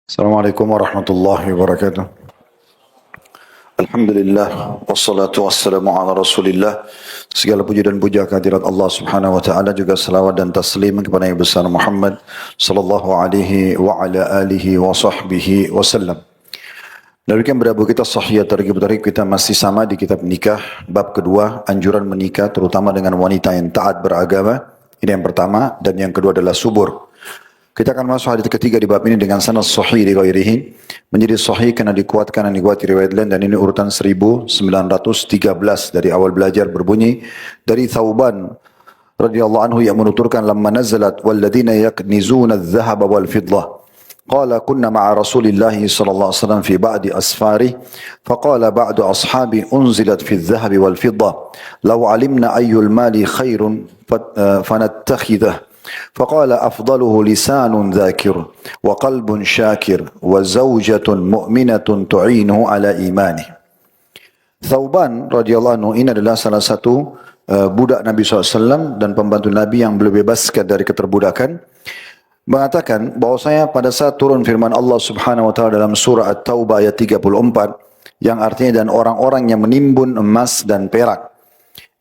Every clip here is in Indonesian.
Assalamualaikum warahmatullahi wabarakatuh. Alhamdulillah wassalatu wassalamu ala Rasulillah. Segala puji dan puja kehadirat Allah Subhanahu wa taala, juga salawat dan taslim kepada Nabi besar Muhammad sallallahu alaihi wa ala alihi wa sahbihi wasallam. Demikian berada kita sahih targhib kita masih sama di kitab nikah bab kedua, anjuran menikah terutama dengan wanita yang taat beragama. Ini yang pertama, dan yang kedua adalah subur. Kita akan masuk hadis ketiga di bab ini dengan sanad sahih di ghairihi. Menjadi sahih karena dikuatkan dan dikuati riwayat lain, dan ini urutan 1913 dari awal belajar berbunyi dari Thauban radhiyallahu anhu yang menuturkan lamma nazalat walladzina yaknizuna adh-dhahaba wal fiddah qala kunna ma'a Rasulillah sallallahu alaihi wasallam fi ba'di asfari faqala ba'du ashabi unzilat fi adh-dhahabi wal fiddah law alimna ayyul mali khairun fanattakhidah فقال أفضله لسان ذاكر وقلب شاكر وزوجة مؤمنة تعينه على إيمانه. Thauban radhiyallahu anhu ini adalah salah satu budak Nabi SAW dan pembantu Nabi yang beliau bebaskan dari keterbudakan, mengatakan bahwasanya pada saat turun firman Allah Subhanahu wa taala dalam surah At-Taubah ayat 34 yang artinya dan orang-orang yang menimbun emas dan perak,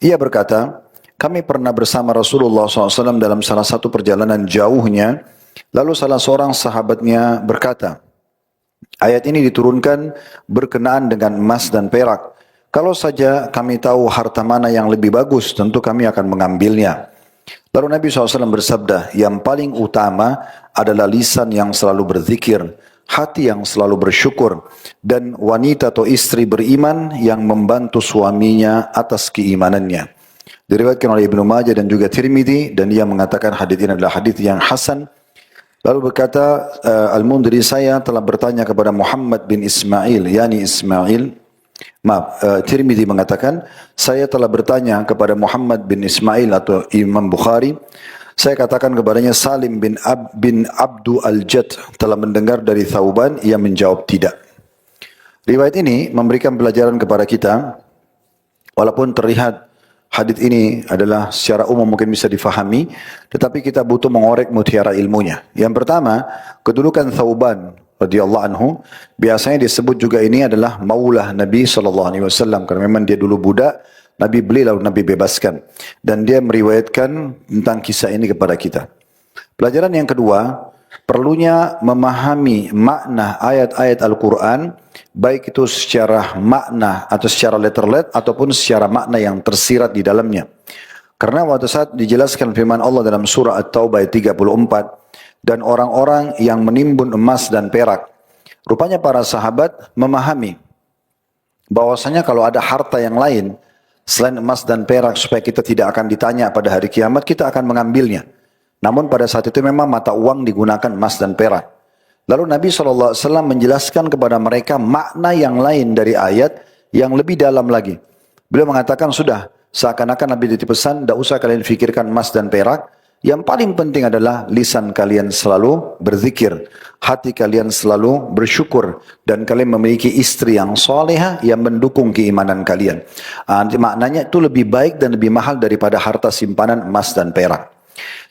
ia berkata, kami pernah bersama Rasulullah SAW dalam salah satu perjalanan jauhnya, lalu salah seorang sahabatnya berkata, ayat ini diturunkan berkenaan dengan emas dan perak. Kalau saja kami tahu harta mana yang lebih bagus, tentu kami akan mengambilnya. Lalu Nabi SAW bersabda, yang paling utama adalah lisan yang selalu berzikir, hati yang selalu bersyukur, dan wanita atau istri beriman yang membantu suaminya atas keimanannya. Diriwayatkan oleh Ibnu Majah dan juga Tirmidzi, dan dia mengatakan hadis ini adalah hadis yang hasan. Lalu berkata Al-Mundhiri, saya telah bertanya kepada Muhammad bin Ismail, Tirmidzi mengatakan, saya telah bertanya kepada Muhammad bin Ismail atau Imam Bukhari. Saya katakan kepadanya, Salim bin Abdu Al-Jad telah mendengar dari Thauban. Ia menjawab tidak. Riwayat ini memberikan pelajaran kepada kita, walaupun terlihat hadis ini adalah secara umum mungkin bisa difahami, tetapi kita butuh mengorek mutiara ilmunya. Yang pertama, kedudukan Thauban radhiyallahu anhu biasanya disebut juga ini adalah maulah Nabi SAW, karena memang dia dulu budak, Nabi beli lalu Nabi bebaskan, dan dia meriwayatkan tentang kisah ini kepada kita. Pelajaran yang kedua, perlunya memahami makna ayat-ayat Al-Quran, baik itu secara makna atau secara letterlet ataupun secara makna yang tersirat di dalamnya. Karena waktu saat dijelaskan firman Allah dalam surah At-Taubah ayat 34, dan orang-orang yang menimbun emas dan perak, rupanya para sahabat memahami bahwasanya kalau ada harta yang lain selain emas dan perak supaya kita tidak akan ditanya pada hari kiamat, kita akan mengambilnya. Namun pada saat itu memang mata uang digunakan emas dan perak. Lalu Nabi SAW menjelaskan kepada mereka makna yang lain dari ayat yang lebih dalam lagi. Beliau mengatakan, sudah, seakan-akan Nabi dititip-pesan, tidak usah kalian fikirkan emas dan perak. Yang paling penting adalah lisan kalian selalu berzikir, hati kalian selalu bersyukur, dan kalian memiliki istri yang salehah yang mendukung keimanan kalian. Maknanya itu lebih baik dan lebih mahal daripada harta simpanan emas dan perak.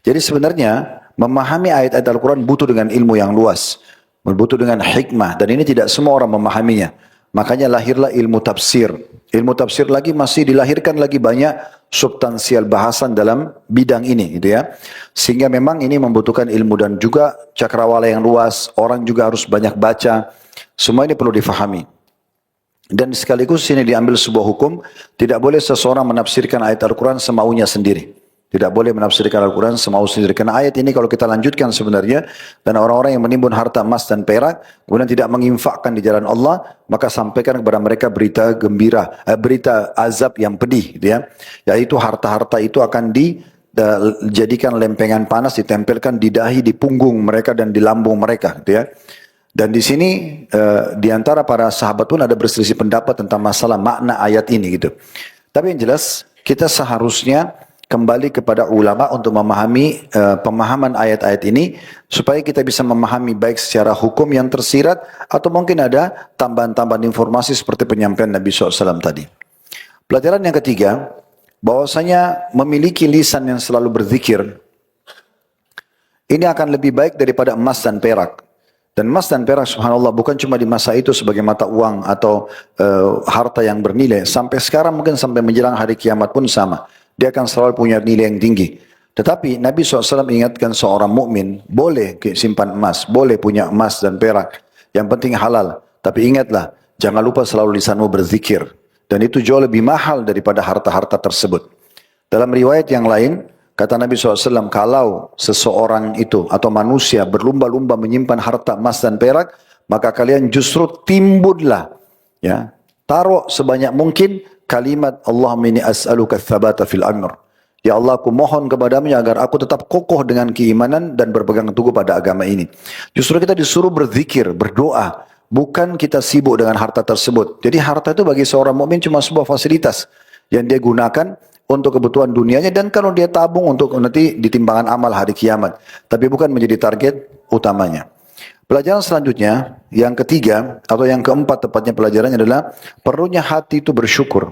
Jadi sebenarnya memahami ayat-ayat Al-Quran butuh dengan ilmu yang luas, butuh dengan hikmah, dan ini tidak semua orang memahaminya. Makanya lahirlah ilmu tafsir. Ilmu tafsir lagi masih dilahirkan lagi banyak substansial bahasan dalam bidang ini, gitu ya. Sehingga memang ini membutuhkan ilmu dan juga cakrawala yang luas. Orang juga harus banyak baca. Semua ini perlu difahami. Dan sekaligus ini diambil sebuah hukum, tidak boleh seseorang menafsirkan ayat Al-Quran semaunya sendiri. Tidak boleh menafsirkan Al-Quran semau sendiri. Karena ayat ini kalau kita lanjutkan sebenarnya, dan orang-orang yang menimbun harta emas dan perak, kemudian tidak menginfakkan di jalan Allah, maka sampaikan kepada mereka berita gembira, berita azab yang pedih, gitu ya. Yaitu harta-harta itu akan dijadikan lempengan panas, ditempelkan di dahi, di punggung mereka dan di lambung mereka, gitu ya. Dan di sini di antara para sahabat pun ada berselisih pendapat tentang masalah makna ayat ini, gitu. Tapi yang jelas kita seharusnya kembali kepada ulama untuk memahami pemahaman ayat-ayat ini, supaya kita bisa memahami baik secara hukum yang tersirat, atau mungkin ada tambahan-tambahan informasi seperti penyampaian Nabi SAW tadi. Pelajaran yang ketiga, bahwasanya memiliki lisan yang selalu berzikir, ini akan lebih baik daripada emas dan perak. Dan emas dan perak subhanallah bukan cuma di masa itu sebagai mata uang atau harta yang bernilai. Sampai sekarang mungkin sampai menjelang hari kiamat pun sama. Dia akan selalu punya nilai yang tinggi. Tetapi Nabi SAW ingatkan seorang mukmin boleh simpan emas, boleh punya emas dan perak. Yang penting halal. Tapi ingatlah, jangan lupa selalu lisanmu berzikir. Dan itu jauh lebih mahal daripada harta-harta tersebut. Dalam riwayat yang lain, kata Nabi SAW, kalau seseorang itu atau manusia berlumba-lumba menyimpan harta emas dan perak, maka kalian justru timbunlah. Ya, taruh sebanyak mungkin kalimat Allahumma inni as'aluka tsabata fil amr. Ya Allah, aku mohon kepadamu agar aku tetap kokoh dengan keimanan dan berpegang teguh pada agama ini. Justru kita disuruh berzikir, berdoa. Bukan kita sibuk dengan harta tersebut. Jadi harta itu bagi seorang mukmin cuma sebuah fasilitas yang dia gunakan untuk kebutuhan dunianya dan kalau dia tabung untuk nanti di timbangan amal hari kiamat. Tapi bukan menjadi target utamanya. Pelajaran selanjutnya, yang ketiga atau yang keempat tepatnya pelajarannya adalah perlunya hati itu bersyukur.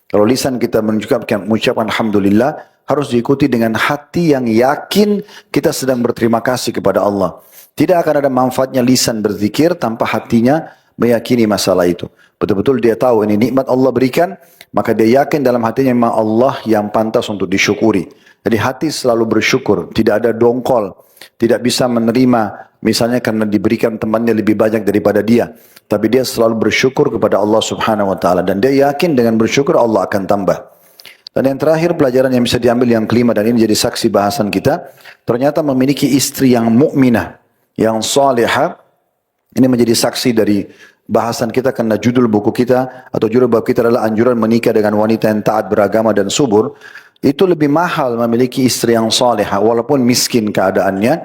Kalau lisan kita mengucapkan alhamdulillah, harus diikuti dengan hati yang yakin kita sedang berterima kasih kepada Allah. Tidak akan ada manfaatnya lisan berzikir tanpa hatinya meyakini masalah itu. Betul-betul dia tahu ini nikmat Allah berikan, maka dia yakin dalam hatinya memang Allah yang pantas untuk disyukuri. Jadi hati selalu bersyukur, tidak ada dongkol, tidak bisa menerima misalnya karena diberikan temannya lebih banyak daripada dia. Tapi dia selalu bersyukur kepada Allah Subhanahu wa taala dan dia yakin dengan bersyukur Allah akan tambah. Dan yang terakhir pelajaran yang bisa diambil yang kelima dan ini jadi saksi bahasan kita, ternyata memiliki istri yang mukminah, yang salihah, ini menjadi saksi dari bahasan kita karena judul buku kita atau judul bab kita adalah anjuran menikah dengan wanita yang taat beragama dan subur. Itu lebih mahal memiliki istri yang salihah walaupun miskin keadaannya,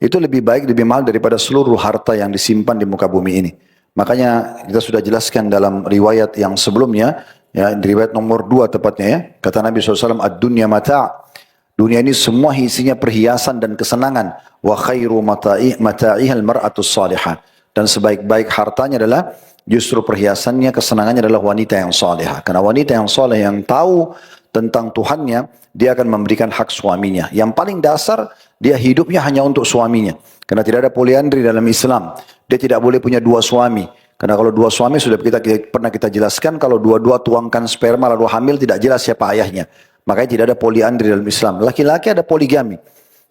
itu lebih baik, lebih mahal daripada seluruh harta yang disimpan di muka bumi ini. Makanya kita sudah jelaskan dalam riwayat yang sebelumnya, ya, riwayat nomor 2 tepatnya ya. Kata Nabi SAW, ad-dunya mata'. Dunia ini semua isinya perhiasan dan kesenangan. Wa khairu mata'ihal mar'atus salihah. Dan sebaik-baik hartanya adalah justru perhiasannya, kesenangannya adalah wanita yang salihah. Karena wanita yang saleh yang tahu tentang Tuhannya, dia akan memberikan hak suaminya. Yang paling dasar, dia hidupnya hanya untuk suaminya. Karena tidak ada poliandri dalam Islam. Dia tidak boleh punya 2 suami. Karena kalau 2 suami sudah pernah kita jelaskan, kalau dua-dua tuangkan sperma lalu hamil tidak jelas siapa ayahnya. Makanya tidak ada poliandri dalam Islam. Laki-laki ada poligami.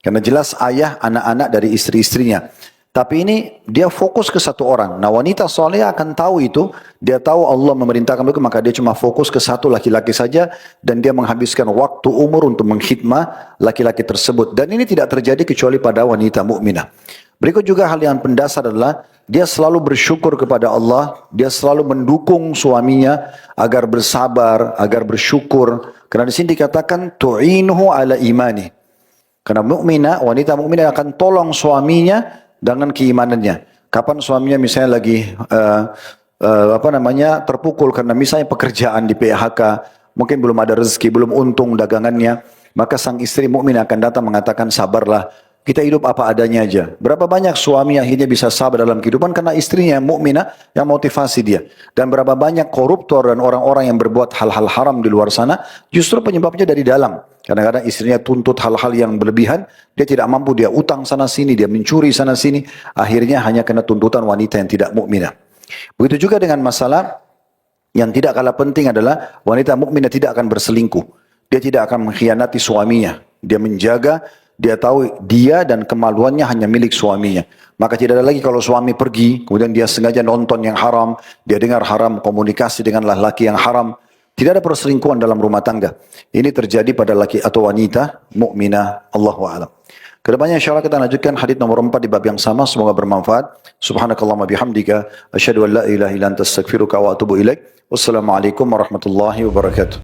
Karena jelas ayah anak-anak dari istri-istrinya. Tapi ini dia fokus ke satu orang. Nah wanita soleh akan tahu itu. Dia tahu Allah memerintahkan itu, maka dia cuma fokus ke satu laki-laki saja. Dan dia menghabiskan waktu umur untuk mengkhidmah laki-laki tersebut. Dan ini tidak terjadi kecuali pada wanita mukminah. Berikut juga hal yang pendasar adalah dia selalu bersyukur kepada Allah. Dia selalu mendukung suaminya agar bersabar, agar bersyukur. Karena di sini dikatakan tu'inuhu ala imani. Karena mukminah, wanita mukminah akan tolong suaminya dengan keimanannya. Kapan suaminya misalnya lagi terpukul karena misalnya pekerjaan di PHK, mungkin belum ada rezeki, belum untung dagangannya, maka sang istri mukmin akan datang mengatakan sabarlah, kita hidup apa adanya aja. Berapa banyak suami akhirnya bisa sabar dalam kehidupan karena istrinya yang mukminah yang motivasi dia. Dan berapa banyak koruptor dan orang-orang yang berbuat hal-hal haram di luar sana justru penyebabnya dari dalam. Kadang-kadang istrinya tuntut hal-hal yang berlebihan, dia tidak mampu, dia utang sana sini, dia mencuri sana sini, akhirnya hanya kena tuntutan wanita yang tidak mukminah. Begitu juga dengan masalah yang tidak kalah penting adalah wanita mukminah tidak akan berselingkuh. Dia tidak akan mengkhianati suaminya. Dia menjaga, dia tahu dia dan kemaluannya hanya milik suaminya. Maka tidak ada lagi kalau suami pergi, kemudian dia sengaja nonton yang haram, dia dengar haram, komunikasi dengan laki-laki yang haram. Tidak ada perselingkuhan dalam rumah tangga. Ini terjadi pada laki atau wanita mukminah. Allahu a'lam. Kedepannya insyaAllah kita lanjutkan hadits nomor 4 di bab yang sama. Semoga bermanfaat. Subhanakallahumma bihamdika. Asyhadu an la ilaha illa anta astaghfiruka wa atubu ilaik. Wassalamualaikum warahmatullahi wabarakatuh.